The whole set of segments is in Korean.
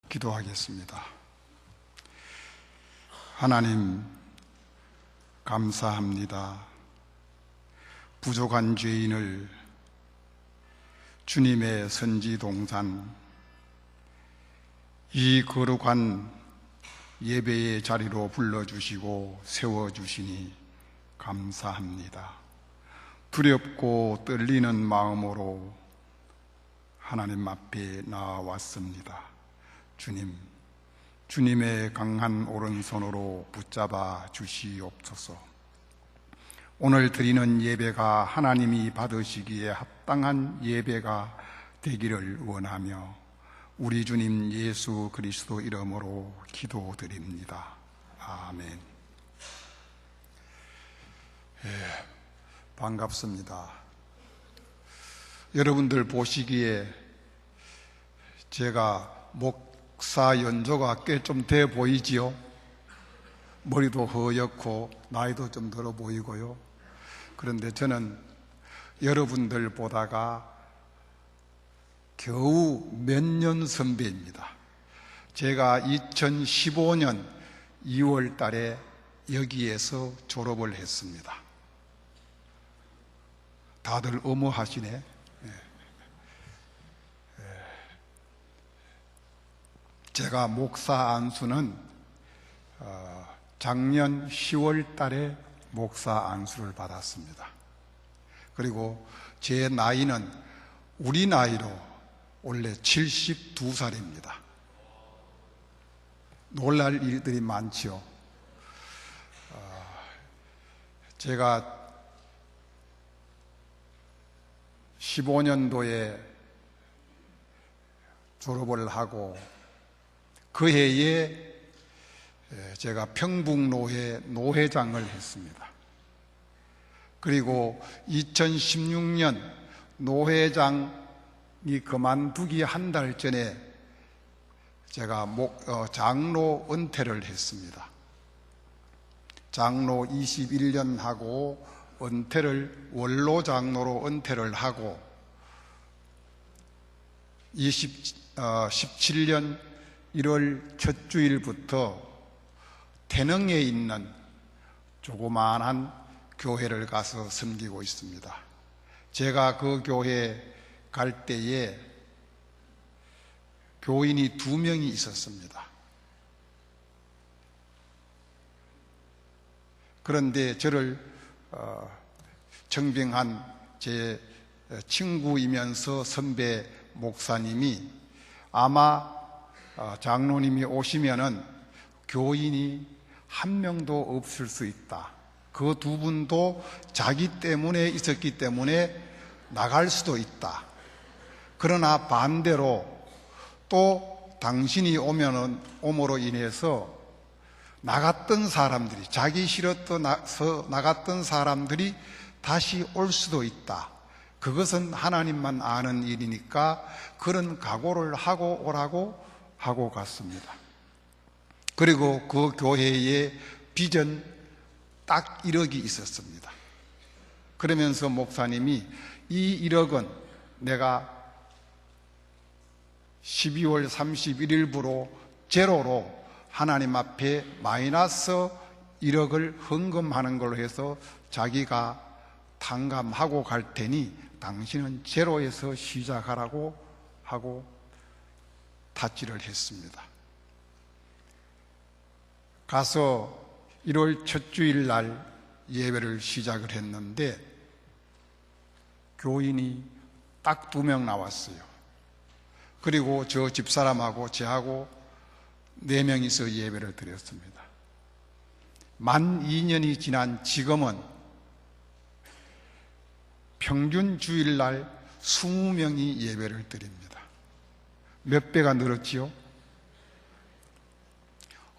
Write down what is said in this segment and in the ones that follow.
기도하겠습니다. 하나님, 감사합니다. 부족한 죄인을 주님의 선지동산, 이 거룩한 예배의 자리로 불러주시고 세워주시니 감사합니다. 두렵고 떨리는 마음으로 하나님 앞에 나왔습니다. 주님, 주님의 강한 오른손으로 붙잡아 주시옵소서. 오늘 드리는 예배가 하나님이 받으시기에 합당한 예배가 되기를 원하며 우리 주님 예수 그리스도 이름으로 기도드립니다. 아멘. 반갑습니다. 여러분들 보시기에 제가 목사 연조가 꽤 좀 돼 보이지요? 머리도 허옇고 나이도 좀 들어 보이고요. 그런데 저는 여러분들 보다가 겨우 몇 년 선배입니다. 제가 2015년 2월 달에 여기에서 졸업을 했습니다. 다들 어머하시네. 제가 목사 안수는 작년 10월 달에 목사 안수를 받았습니다. 그리고 제 나이는 우리 나이로 원래 72살입니다. 놀랄 일들이 많죠. 제가 15년도에 졸업을 하고 그 해에 제가 평북노회 노회장을 했습니다. 그리고 2016년 노회장이 그만두기 한 달 전에 제가 장로 은퇴를 했습니다. 장로 21년 하고 원로 장로로 은퇴를 하고 17년 1월 첫 주일부터 태능에 있는 조그마한 교회를 가서 섬기고 있습니다. 제가 그 교회 갈 때에 교인이 2명이 있었습니다. 그런데 저를 청빙한 제 친구이면서 선배 목사님이 아마 장로님이 오시면은 교인이 한 명도 없을 수 있다. 그 2분도 자기 때문에 있었기 때문에 나갈 수도 있다. 그러나 반대로 또 당신이 오므로 인해서 나갔던 사람들이, 자기 싫어서 나갔던 사람들이 다시 올 수도 있다. 그것은 하나님만 아는 일이니까 그런 각오를 하고 오라고 하고 갔습니다. 그리고 그 교회에 비전 딱 1억이 있었습니다. 그러면서 목사님이 이 1억은 내가 12월 31일부로 제로로 하나님 앞에 마이너스 1억을 헌금하는 걸로 해서 자기가 탕감하고 갈 테니 당신은 제로에서 시작하라고 하고 타지를 했습니다. 가서 1월 첫 주일 날 예배를 시작을 했는데 교인이 딱 2명 나왔어요. 그리고 저 집사람하고 저하고 4명이서 예배를 드렸습니다. 만 2년이 지난 지금은 평균 주일날 20명이 예배를 드립니다. 몇 배가 늘었지요?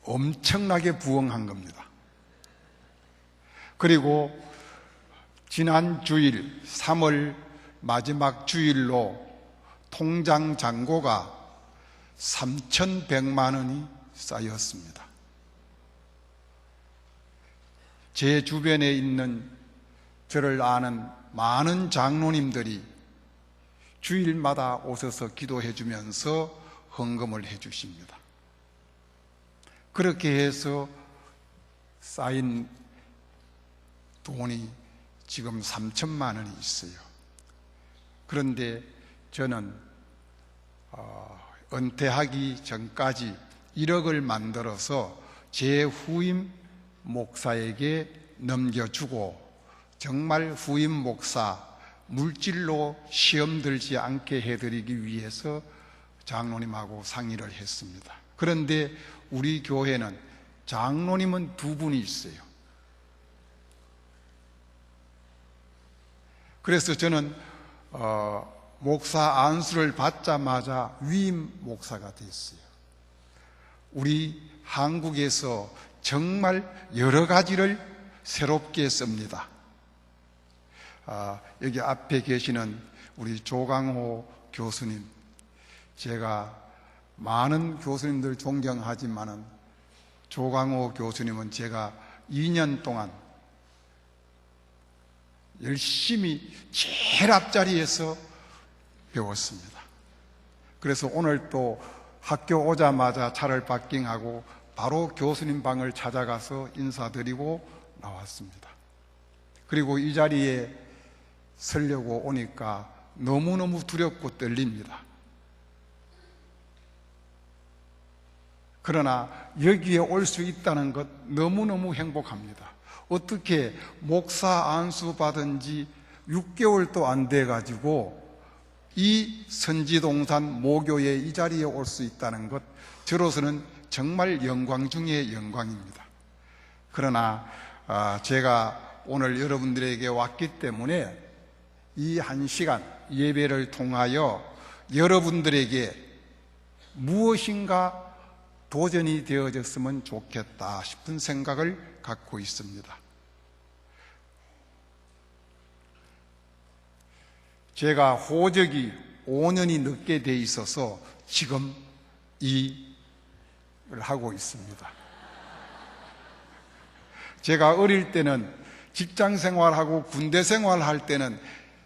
엄청나게 부흥한 겁니다. 그리고 지난 주일 3월 마지막 주일로 통장 잔고가 3,100만 원이 쌓였습니다. 제 주변에 있는 저를 아는 많은 장로님들이 주일마다 오셔서 기도해 주면서 헌금을 해 주십니다. 그렇게 해서 쌓인 돈이 지금 3천만 원이 있어요. 그런데 저는 은퇴하기 전까지 1억을 만들어서 제 후임 목사에게 넘겨주고, 정말 후임 목사 물질로 시험 들지 않게 해드리기 위해서 장로님하고 상의를 했습니다. 그런데 우리 교회는 장로님은 2분이 있어요. 그래서 저는 목사 안수를 받자마자 위임 목사가 됐어요. 우리 한국에서 정말 여러 가지를 새롭게 씁니다. 여기 앞에 계시는 우리 조강호 교수님, 제가 많은 교수님들 존경하지만은 조강호 교수님은 제가 2년 동안 열심히 제일 앞자리에서 배웠습니다. 그래서 오늘 또 학교 오자마자 차를 파킹하고 바로 교수님 방을 찾아가서 인사드리고 나왔습니다. 그리고 이 자리에 서려고 오니까 너무너무 두렵고 떨립니다. 그러나 여기에 올 수 있다는 것 너무너무 행복합니다. 어떻게 목사 안수 받은 지 6개월도 안 돼가지고 이 선지동산 모교에 이 자리에 올 수 있다는 것, 저로서는 정말 영광 중에 영광입니다. 그러나 제가 오늘 여러분들에게 왔기 때문에 이 1시간 예배를 통하여 여러분들에게 무엇인가 도전이 되어졌으면 좋겠다 싶은 생각을 갖고 있습니다. 제가 호적이 5년이 늦게 돼 있어서 지금 이 일 하고 있습니다. 제가 어릴 때는 직장 생활하고 군대 생활할 때는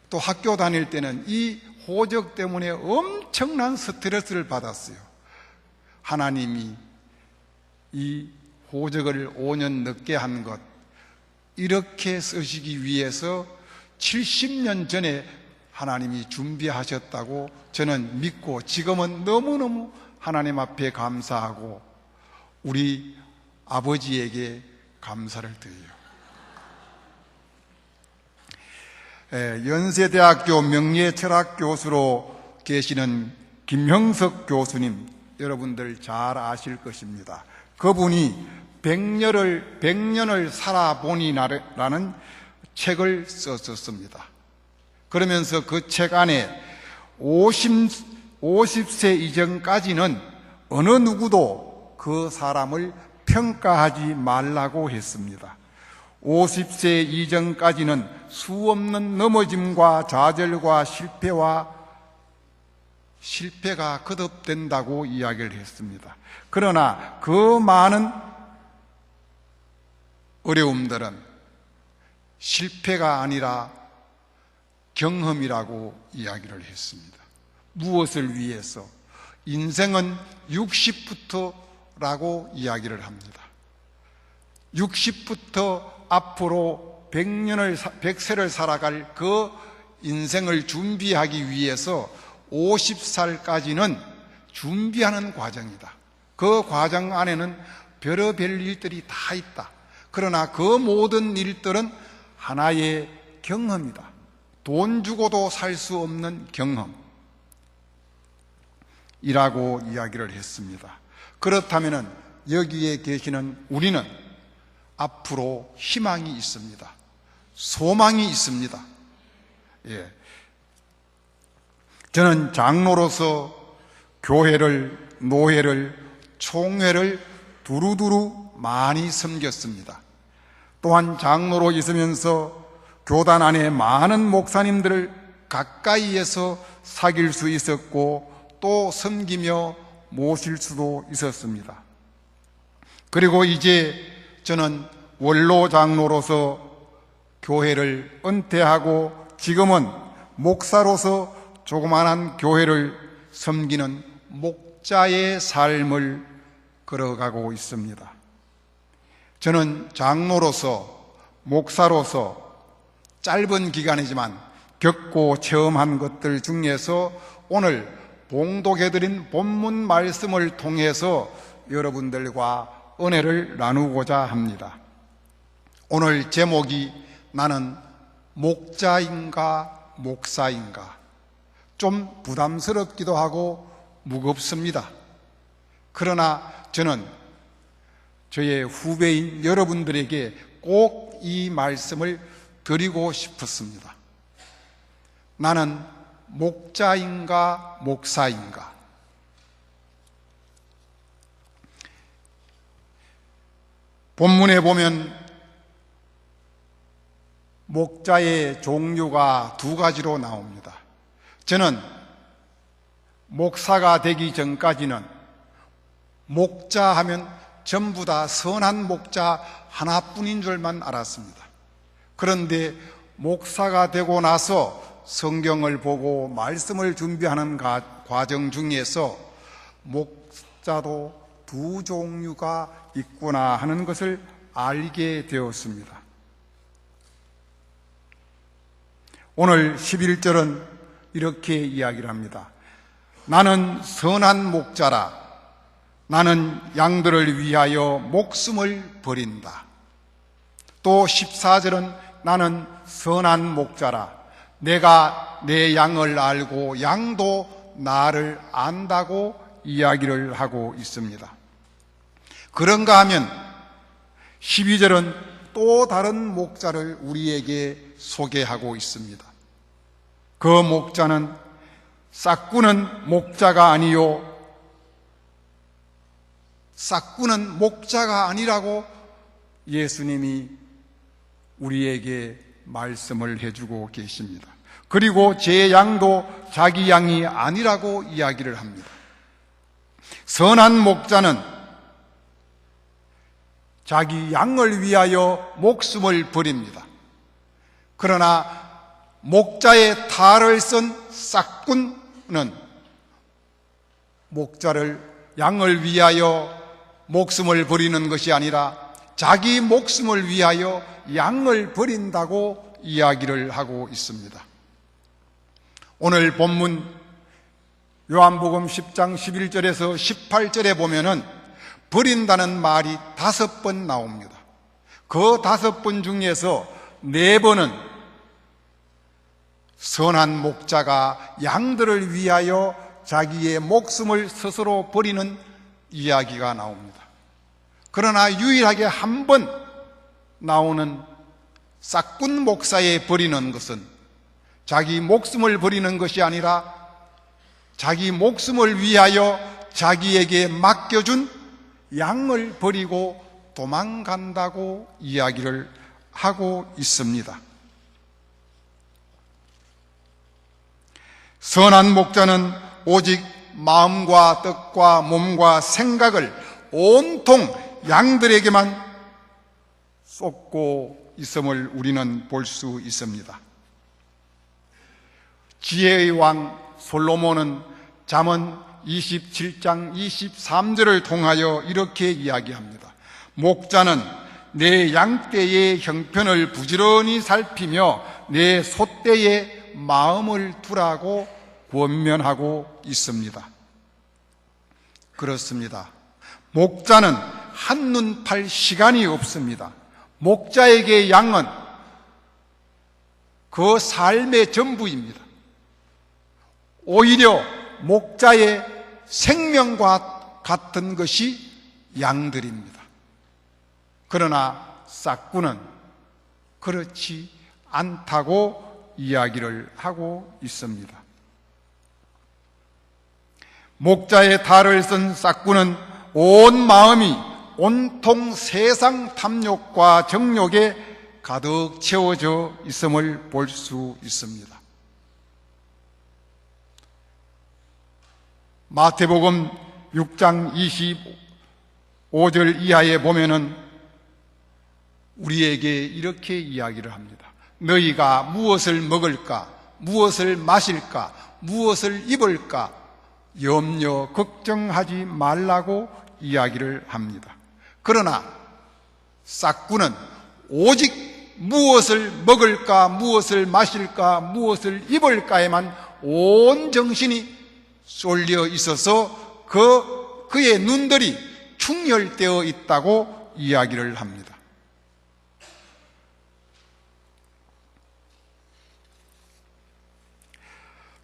또 학교 다닐 때는 이 호적 때문에 엄청난 스트레스를 받았어요. 하나님이 이 호적을 5년 늦게 한 것, 이렇게 쓰시기 위해서 70년 전에 하나님이 준비하셨다고 저는 믿고, 지금은 너무너무 하나님 앞에 감사하고 우리 아버지에게 감사를 드려요. 연세대학교 명예철학교수로 계시는 김형석 교수님, 여러분들 잘 아실 것입니다. 그분이 100년을 살아보니라는 책을 썼었습니다. 그러면서 그 책 안에 50세 이전까지는 어느 누구도 그 사람을 평가하지 말라고 했습니다. 50세 이전까지는 수없는 넘어짐과 좌절과 실패가 거듭된다고 이야기를 했습니다. 그러나 그 많은 어려움들은 실패가 아니라 경험이라고 이야기를 했습니다. 무엇을 위해서? 인생은 60부터라고 이야기를 합니다. 60부터 앞으로 100세를 살아갈 그 인생을 준비하기 위해서 50살까지는 준비하는 과정이다. 그 과정 안에는 별의별 일들이 다 있다. 그러나 그 모든 일들은 하나의 경험이다. 돈 주고도 살 수 없는 경험이라고 이야기를 했습니다. 그렇다면 여기에 계시는 우리는 앞으로 희망이 있습니다. 소망이 있습니다. 저는 장로로서 교회를, 노회를, 총회를 두루두루 많이 섬겼습니다. 또한 장로로 있으면서 교단 안에 많은 목사님들을 가까이에서 사귈 수 있었고 또 섬기며 모실 수도 있었습니다. 그리고 이제 저는 원로 장로로서 교회를 은퇴하고 지금은 목사로서 조그마한 교회를 섬기는 목자의 삶을 걸어가고 있습니다. 저는 장로로서, 목사로서 짧은 기간이지만 겪고 체험한 것들 중에서 오늘 봉독해드린 본문 말씀을 통해서 여러분들과 은혜를 나누고자 합니다. 오늘 제목이 나는 목자인가 목사인가, 좀 부담스럽기도 하고 무겁습니다. 그러나 저는 저의 후배인 여러분들에게 꼭 이 말씀을 드리고 싶었습니다. 나는 목자인가 목사인가. 본문에 보면 목자의 종류가 두 가지로 나옵니다. 저는 목사가 되기 전까지는 목자 하면 전부 다 선한 목자 하나뿐인 줄만 알았습니다. 그런데 목사가 되고 나서 성경을 보고 말씀을 준비하는 과정 중에서 목자도 두 종류가 있구나 하는 것을 알게 되었습니다. 오늘 11절은 이렇게 이야기를 합니다. 나는 선한 목자라. 나는 양들을 위하여 목숨을 버린다. 또 14절은 나는 선한 목자라. 내가 내 양을 알고 양도 나를 안다고 이야기를 하고 있습니다. 그런가 하면 12절은 또 다른 목자를 우리에게 소개하고 있습니다. 그 목자는 싹구는 목자가 아니요, 싹구는 목자가 아니라고 예수님이 우리에게 말씀을 해주고 계십니다. 그리고 제 양도 자기 양이 아니라고 이야기를 합니다. 선한 목자는 자기 양을 위하여 목숨을 버립니다. 그러나 목자의 탈을 쓴 싹군은 목자를 양을 위하여 목숨을 버리는 것이 아니라 자기 목숨을 위하여 양을 버린다고 이야기를 하고 있습니다. 오늘 본문 요한복음 10장 11절에서 18절에 보면은 버린다는 말이 5번 나옵니다. 그 5번 중에서 4번은 선한 목자가 양들을 위하여 자기의 목숨을 스스로 버리는 이야기가 나옵니다. 그러나 유일하게 한 번 나오는 싹군 목사의 버리는 것은 자기 목숨을 버리는 것이 아니라 자기 목숨을 위하여 자기에게 맡겨준 양을 버리고 도망간다고 이야기를 하고 있습니다. 선한 목자는 오직 마음과 뜻과 몸과 생각을 온통 양들에게만 쏟고 있음을 우리는 볼 수 있습니다. 지혜의 왕 솔로몬은 잠언 27장 23절을 통하여 이렇게 이야기합니다. 목자는 내 양떼의 형편을 부지런히 살피며 내 소떼의 마음을 두라고 권면하고 있습니다. 그렇습니다. 목자는 한눈 팔 시간이 없습니다. 목자에게 양은 그 삶의 전부입니다. 오히려 목자의 생명과 같은 것이 양들입니다. 그러나 싹구는 그렇지 않다고 이야기를 하고 있습니다. 목자의 탈을 쓴 싹구는 온 마음이 온통 세상 탐욕과 정욕에 가득 채워져 있음을 볼 수 있습니다. 마태복음 6장 25절 이하에 보면은 우리에게 이렇게 이야기를 합니다. 너희가 무엇을 먹을까, 무엇을 마실까, 무엇을 입을까 염려, 걱정하지 말라고 이야기를 합니다. 그러나 싹군은 오직 무엇을 먹을까, 무엇을 마실까, 무엇을 입을까에만 온 정신이 쏠려 있어서 그의 눈들이 충혈되어 있다고 이야기를 합니다.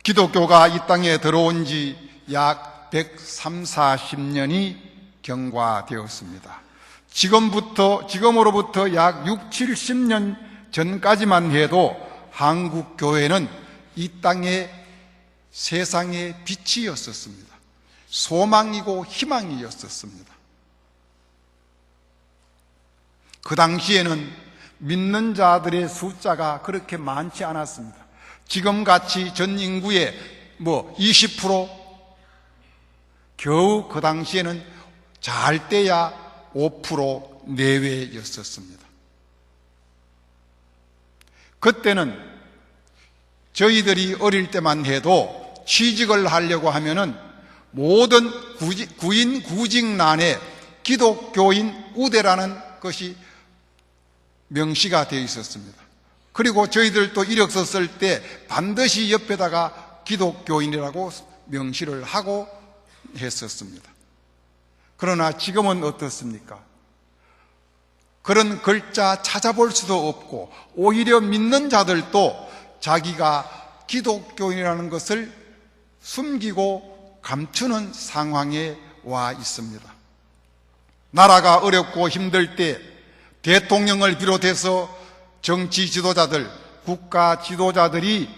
기독교가 이 땅에 들어온 지 약 130~40년이 경과되었습니다. 지금으로부터 약 60~70년 전까지만 해도 한국 교회는 이 땅의 세상의 빛이었었습니다. 소망이고 희망이었었습니다. 그 당시에는 믿는 자들의 숫자가 그렇게 많지 않았습니다. 지금같이 전 인구의 20%, 겨우 그 당시에는 잘 때야 5% 내외였었습니다. 그때는 저희들이 어릴 때만 해도 취직을 하려고 하면은 모든 구인 구직란에 기독교인 우대라는 것이 명시가 되어 있었습니다. 그리고 저희들도 이력서 쓸 때 반드시 옆에다가 기독교인이라고 명시를 하고 했었습니다. 그러나 지금은 어떻습니까? 그런 글자 찾아볼 수도 없고 오히려 믿는 자들도 자기가 기독교인이라는 것을 숨기고 감추는 상황에 와 있습니다. 나라가 어렵고 힘들 때 대통령을 비롯해서 정치 지도자들, 국가 지도자들이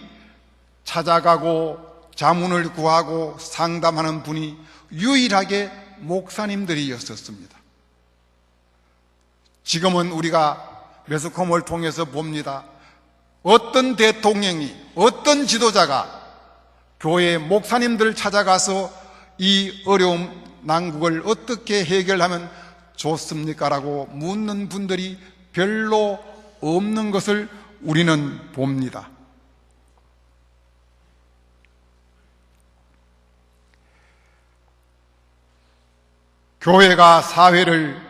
찾아가고 자문을 구하고 상담하는 분이 유일하게 목사님들이었었습니다. 지금은 우리가 매스컴을 통해서 봅니다. 어떤 대통령이, 어떤 지도자가 교회 목사님들을 찾아가서 이 어려움, 난국을 어떻게 해결하면 좋습니까? 라고 묻는 분들이 별로 없는 것을 우리는 봅니다. 교회가 사회를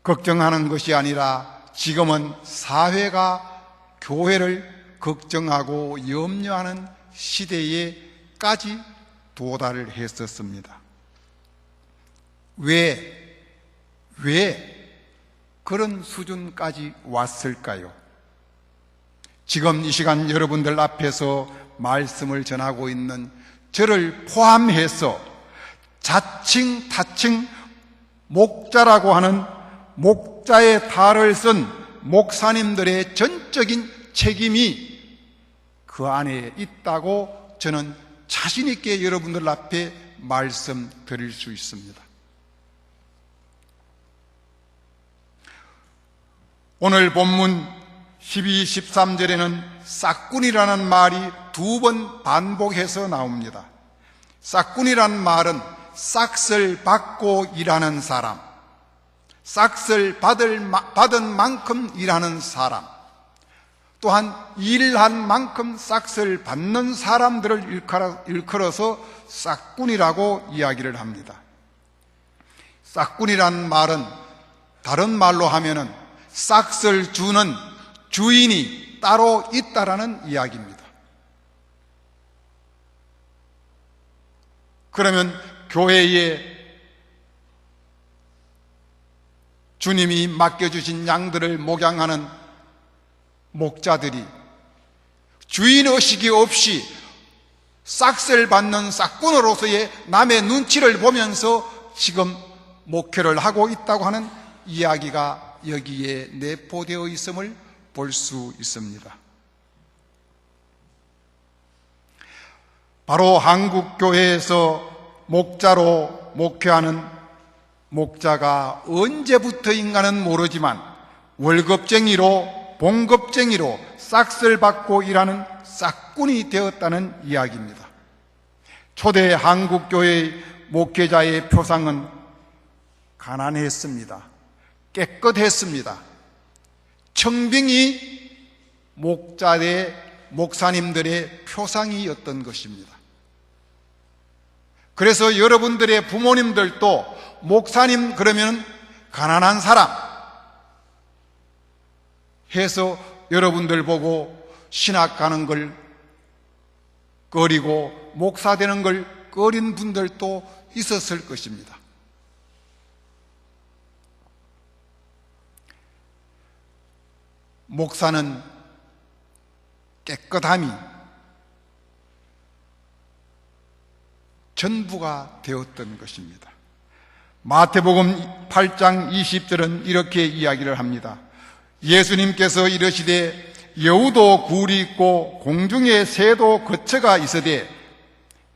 걱정하는 것이 아니라 지금은 사회가 교회를 걱정하고 염려하는 시대에까지 도달을 했었습니다. 왜 그런 수준까지 왔을까요? 지금 이 시간 여러분들 앞에서 말씀을 전하고 있는 저를 포함해서 자칭 타칭 목자라고 하는 목자의 탈을 쓴 목사님들의 전적인 책임이 그 안에 있다고 저는 자신 있게 여러분들 앞에 말씀드릴 수 있습니다. 오늘 본문 12, 13절에는 싹군이라는 말이 2번 반복해서 나옵니다. 싹군이라는 말은 싹을 받고 일하는 사람, 싹을 받은 만큼 일하는 사람, 또한 일한 만큼 싹을 받는 사람들을 일컬어서 싹군이라고 이야기를 합니다. 싹군이라는 말은 다른 말로 하면은 싹을 주는 주인이 따로 있다라는 이야기입니다. 그러면 교회에 주님이 맡겨주신 양들을 목양하는 목자들이 주인의식이 없이 싹을 받는 싹군으로서의 남의 눈치를 보면서 지금 목회를 하고 있다고 하는 이야기가 여기에 내포되어 있음을 볼 수 있습니다. 바로 한국교회에서 목자로 목회하는 목자가 언제부터인가는 모르지만 월급쟁이로 봉급쟁이로 싹을 받고 일하는 싹군이 되었다는 이야기입니다. 초대 한국교회의 목회자의 표상은 가난했습니다. 깨끗했습니다. 청빙이 목자의 목사님들의 표상이었던 것입니다. 그래서 여러분들의 부모님들도 목사님 그러면 가난한 사람 해서 여러분들 보고 신학 가는 걸 꺼리고 목사 되는 걸 꺼린 분들도 있었을 것입니다. 목사는 깨끗함이 전부가 되었던 것입니다. 마태복음 8장 20절은 이렇게 이야기를 합니다. 예수님께서 이르시되 여우도 굴이 있고 공중에 새도 거처가 있으되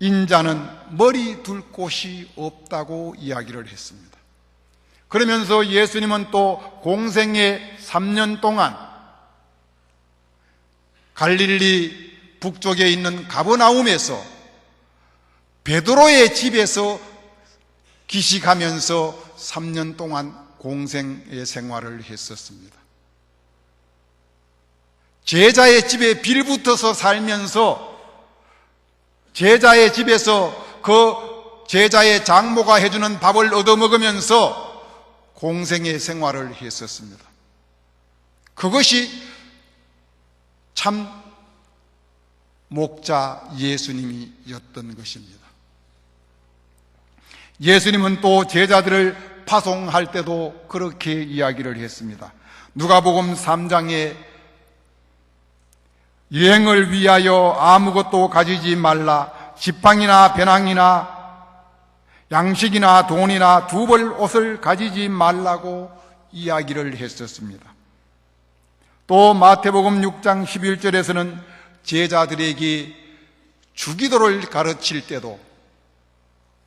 인자는 머리 둘 곳이 없다고 이야기를 했습니다. 그러면서 예수님은 또 공생의 3년 동안 갈릴리 북쪽에 있는 가버나움에서 베드로의 집에서 기식하면서 3년 동안 공생의 생활을 했었습니다. 제자의 집에 빌붙어서 살면서 제자의 집에서 그 제자의 장모가 해주는 밥을 얻어먹으면서 공생의 생활을 했었습니다. 그것이 참 목자 예수님이었던 것입니다. 예수님은 또 제자들을 파송할 때도 그렇게 이야기를 했습니다. 누가복음 3장에 여행을 위하여 아무것도 가지지 말라. 지팡이나 배낭이나 양식이나 돈이나 두 벌 옷을 가지지 말라고 이야기를 했었습니다. 또 마태복음 6장 11절에서는 제자들에게 주기도를 가르칠 때도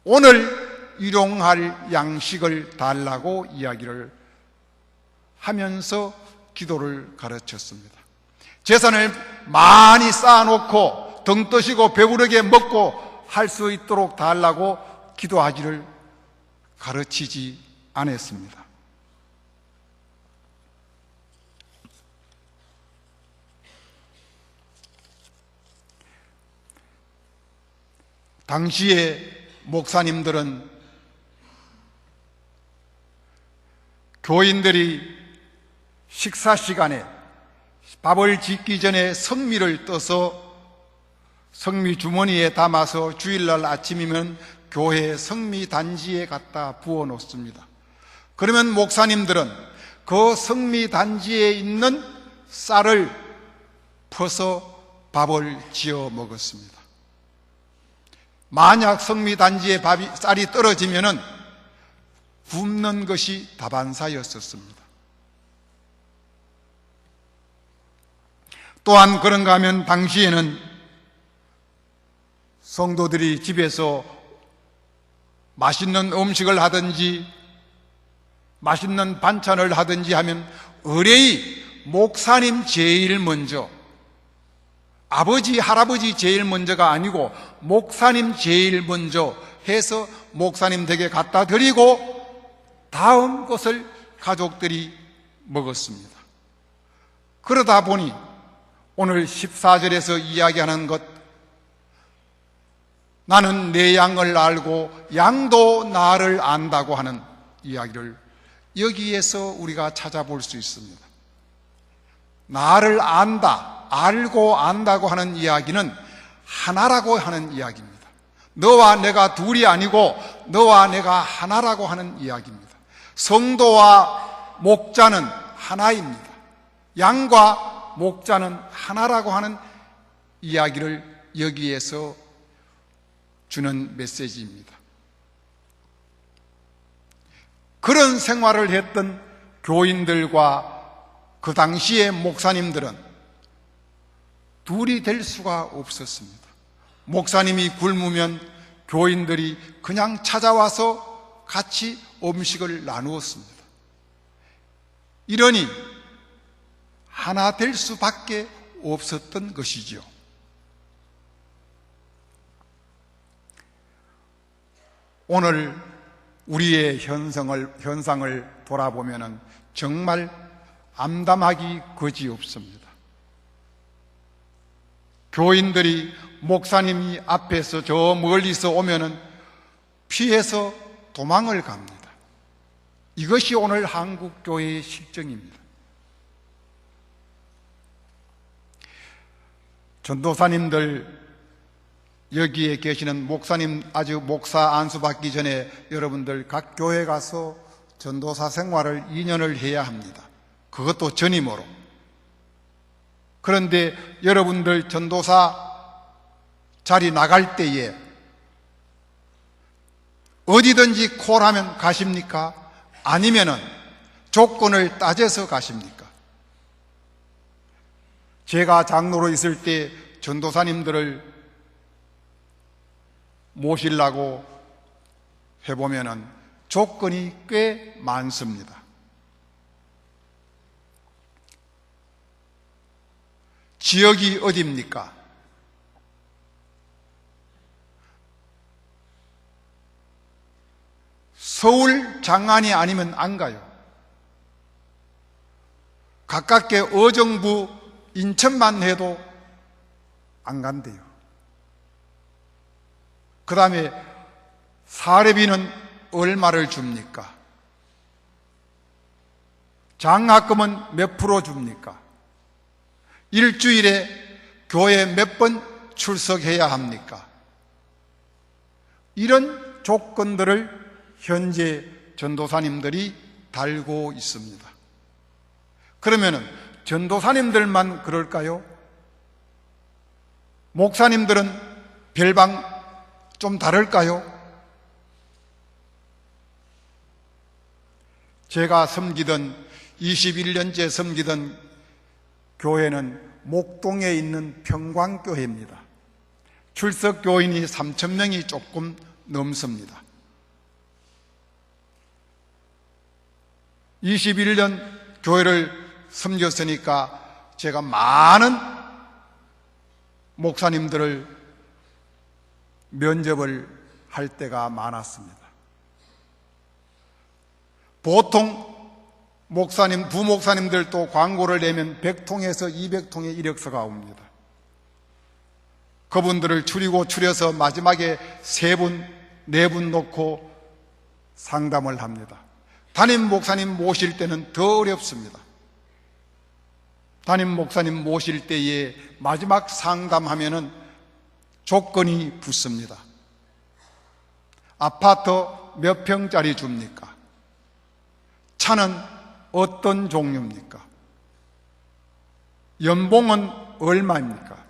오늘 일용할 양식을 달라고 이야기를 하면서 기도를 가르쳤습니다. 재산을 많이 쌓아놓고 등 떠시고 배부르게 먹고 할 수 있도록 달라고 기도하기를 가르치지 않았습니다. 당시에 목사님들은 교인들이 식사 시간에 밥을 짓기 전에 성미를 떠서 성미 주머니에 담아서 주일날 아침이면 교회 성미 단지에 갖다 부어 놓습니다. 그러면 목사님들은 그 성미 단지에 있는 쌀을 퍼서 밥을 지어 먹었습니다. 만약 성미 단지에 쌀이 떨어지면은 굶는 것이 다반사였었습니다. 또한 그런가 하면 당시에는 성도들이 집에서 맛있는 음식을 하든지 맛있는 반찬을 하든지 하면 의뢰의 목사님 제일 먼저, 아버지, 할아버지 제일 먼저가 아니고 목사님 제일 먼저 해서 목사님 댁에 갖다 드리고 다음 것을 가족들이 먹었습니다. 그러다 보니 오늘 14절에서 이야기하는 것, 나는 내 양을 알고 양도 나를 안다고 하는 이야기를 여기에서 우리가 찾아볼 수 있습니다. 나를 안다, 알고 안다고 하는 이야기는 하나라고 하는 이야기입니다. 너와 내가 둘이 아니고 너와 내가 하나라고 하는 이야기입니다. 성도와 목자는 하나입니다. 양과 목자는 하나라고 하는 이야기를 여기에서 주는 메시지입니다. 그런 생활을 했던 교인들과 그 당시의 목사님들은 둘이 될 수가 없었습니다. 목사님이 굶으면 교인들이 그냥 찾아와서 같이 음식을 나누었습니다. 이러니 하나 될 수밖에 없었던 것이죠. 오늘 우리의 현상을 돌아보면 정말 암담하기 그지없습니다. 교인들이 목사님이 앞에서 저 멀리서 오면은 피해서 도망을 갑니다. 이것이 오늘 한국교회의 실정입니다. 전도사님들, 여기에 계시는 목사님, 아직 목사 안수 받기 전에 여러분들 각 교회 가서 전도사 생활을 2년을 해야 합니다. 그것도 전임으로. 그런데 여러분들 전도사 자리 나갈 때에 어디든지 콜하면 가십니까? 아니면은 조건을 따져서 가십니까? 제가 장로로 있을 때 전도사님들을 모시려고 해보면은 조건이 꽤 많습니다. 지역이 어디입니까? 서울 장안이 아니면 안 가요. 가깝게 어정부 인천만 해도 안 간대요. 그 다음에 사례비는 얼마를 줍니까? 장학금은 몇 프로 줍니까? 일주일에 교회 몇 번 출석해야 합니까? 이런 조건들을 현재 전도사님들이 달고 있습니다. 그러면은 전도사님들만 그럴까요? 목사님들은 별방 좀 다를까요? 제가 섬기던 21년째 섬기던 교회는 목동에 있는 평광교회입니다. 출석 교인이 3,000명이 조금 넘습니다. 21년 교회를 섬겼으니까 제가 많은 목사님들을 면접을 할 때가 많았습니다. 보통 목사님, 부목사님들도 광고를 내면 100통에서 200통의 이력서가 옵니다. 그분들을 추려서 마지막에 3분, 4분 놓고 상담을 합니다. 담임 목사님 모실 때는 더 어렵습니다. 담임 목사님 모실 때에 마지막 상담하면은 조건이 붙습니다. 아파트 몇 평짜리 줍니까? 차는 어떤 종류입니까? 연봉은 얼마입니까?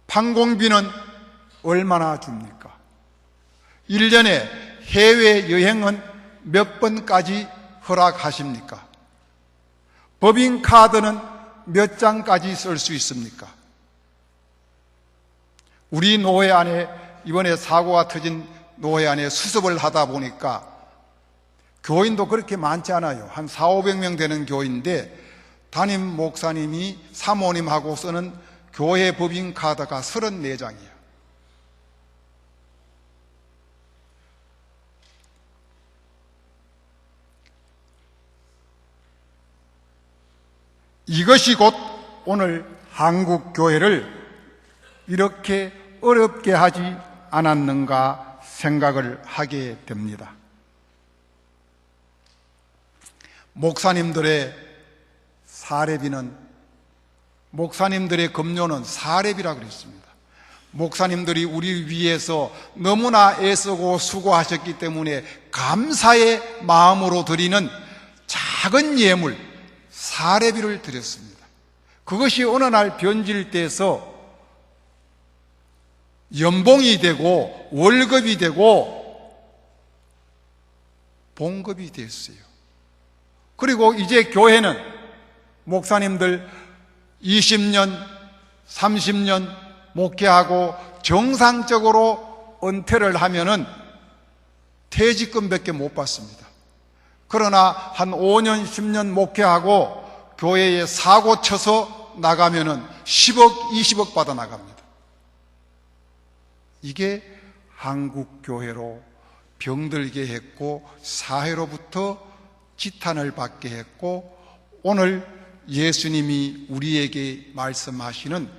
판공비는 얼마나 줍니까? 1년에 해외여행은 몇 번까지 허락하십니까? 법인카드는 몇 장까지 쓸 수 있습니까? 우리 노회 안에 이번에 사고가 터진 노회 안에 수습을 하다 보니까 교인도 그렇게 많지 않아요. 한 400~500명 되는 교인인데 담임 목사님이 사모님하고 쓰는 교회 법인카드가 34장이에요. 이것이 곧 오늘 한국 교회를 이렇게 어렵게 하지 않았는가 생각을 하게 됩니다. 목사님들의 사례비는, 목사님들의 급료는 사례비라고 그랬습니다. 목사님들이 우리 위해서 너무나 애쓰고 수고하셨기 때문에 감사의 마음으로 드리는 작은 예물, 사례비를 드렸습니다. 그것이 어느 날 변질돼서 연봉이 되고 월급이 되고 봉급이 됐어요. 그리고 이제 교회는 목사님들 20년, 30년 목회하고 정상적으로 은퇴를 하면은 퇴직금밖에 못 받습니다. 그러나 한 5년, 10년 목회하고 교회에 사고 쳐서 나가면은 10억, 20억 받아 나갑니다. 이게 한국 교회로 병들게 했고 사회로부터 지탄을 받게 했고 오늘 예수님이 우리에게 말씀하시는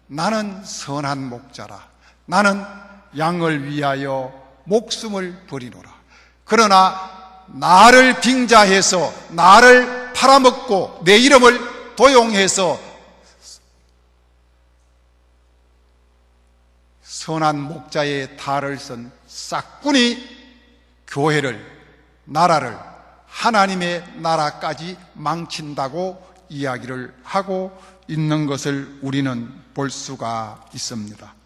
나는 선한 목자라, 나는 양을 위하여 목숨을 버리노라. 그러나 나를 빙자해서 나를 팔아먹고 내 이름을 도용해서 선한 목자의 탈을 쓴 싹군이 교회를, 나라를, 하나님의 나라까지 망친다고 이야기를 하고 있는 것을 우리는 볼 수가 있습니다.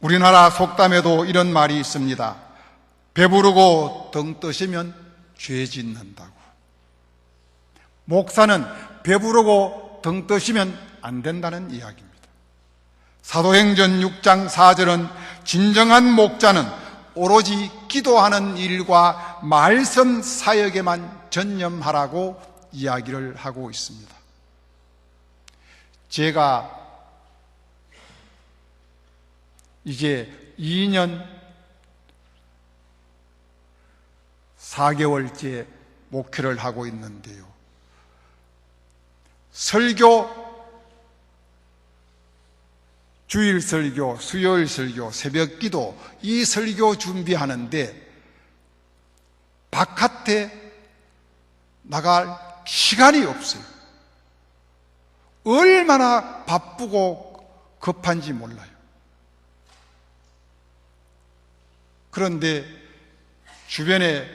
우리나라 속담에도 이런 말이 있습니다. 배부르고 등 뜨시면 죄 짓는다고. 목사는 배부르고 등 뜨시면 안 된다는 이야기입니다. 사도행전 6장 4절은 진정한 목자는 오로지 기도하는 일과 말씀 사역에만 전념하라고 이야기를 하고 있습니다. 제가 이제 2년 4개월째 목회를 하고 있는데요. 설교, 주일 설교, 수요일 설교, 새벽 기도, 이 설교 준비하는데 바깥에 나갈 시간이 없어요. 얼마나 바쁘고 급한지 몰라요. 그런데 주변에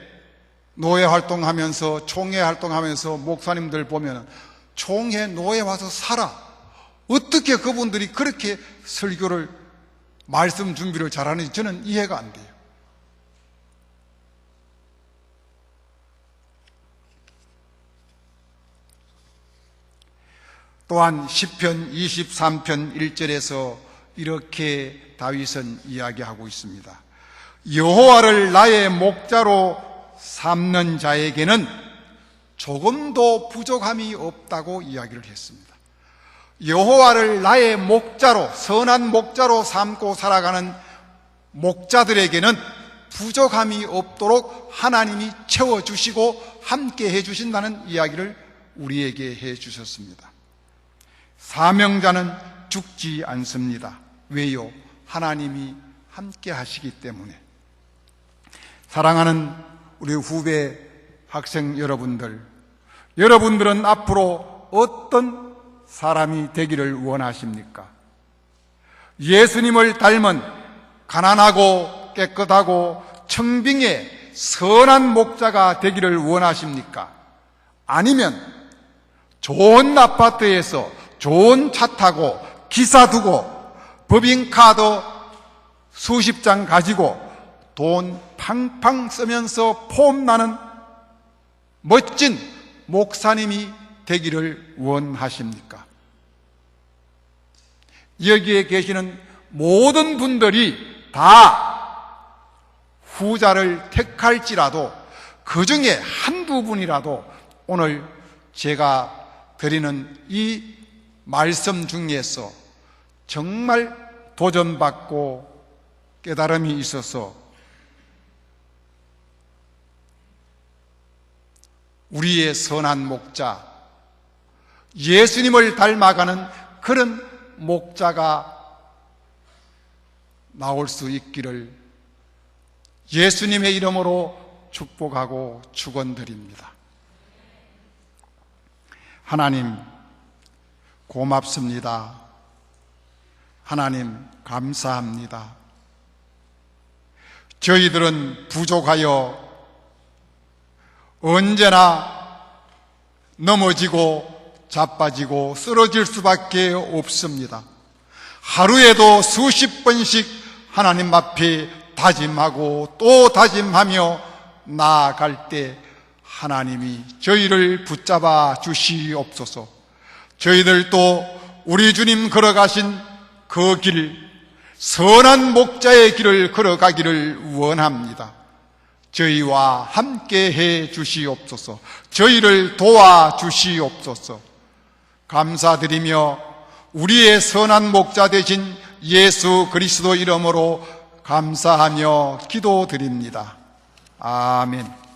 노예 활동하면서, 총회 활동하면서 목사님들 보면 총회 노예 와서 살아. 어떻게 그분들이 그렇게 설교를, 말씀 준비를 잘하는지 저는 이해가 안 돼요. 또한 시편 23편 1절에서 이렇게 다윗은 이야기하고 있습니다. 여호와를 나의 목자로 삼는 자에게는 조금도 부족함이 없다고 이야기를 했습니다. 여호와를 나의 목자로, 선한 목자로 삼고 살아가는 목자들에게는 부족함이 없도록 하나님이 채워주시고 함께 해주신다는 이야기를 우리에게 해주셨습니다. 사명자는 죽지 않습니다. 왜요? 하나님이 함께 하시기 때문에. 사랑하는 우리 후배 학생 여러분들, 여러분들은 앞으로 어떤 사람이 되기를 원하십니까? 예수님을 닮은 가난하고 깨끗하고 청빙의 선한 목자가 되기를 원하십니까? 아니면 좋은 아파트에서 좋은 차 타고 기사 두고 법인카드 수십 장 가지고 돈 팡팡 쓰면서 폼나는 멋진 목사님이 되기를 원하십니까? 여기에 계시는 모든 분들이 다 후자를 택할지라도 그 중에 한두 분이라도 오늘 제가 드리는 이 말씀 중에서 정말 도전받고 깨달음이 있어서 우리의 선한 목자, 예수님을 닮아가는 그런 목자가 나올 수 있기를 예수님의 이름으로 축복하고 축원드립니다. 하나님 고맙습니다. 하나님 감사합니다. 저희들은 부족하여 언제나 넘어지고 자빠지고 쓰러질 수밖에 없습니다. 하루에도 수십 번씩 하나님 앞에 다짐하고 또 다짐하며 나아갈 때 하나님이 저희를 붙잡아 주시옵소서. 저희들도 우리 주님 걸어가신 그 길, 선한 목자의 길을 걸어가기를 원합니다. 저희와 함께 해 주시옵소서. 저희를 도와 주시옵소서. 감사드리며 우리의 선한 목자 되신 예수 그리스도 이름으로 감사하며 기도드립니다. 아멘.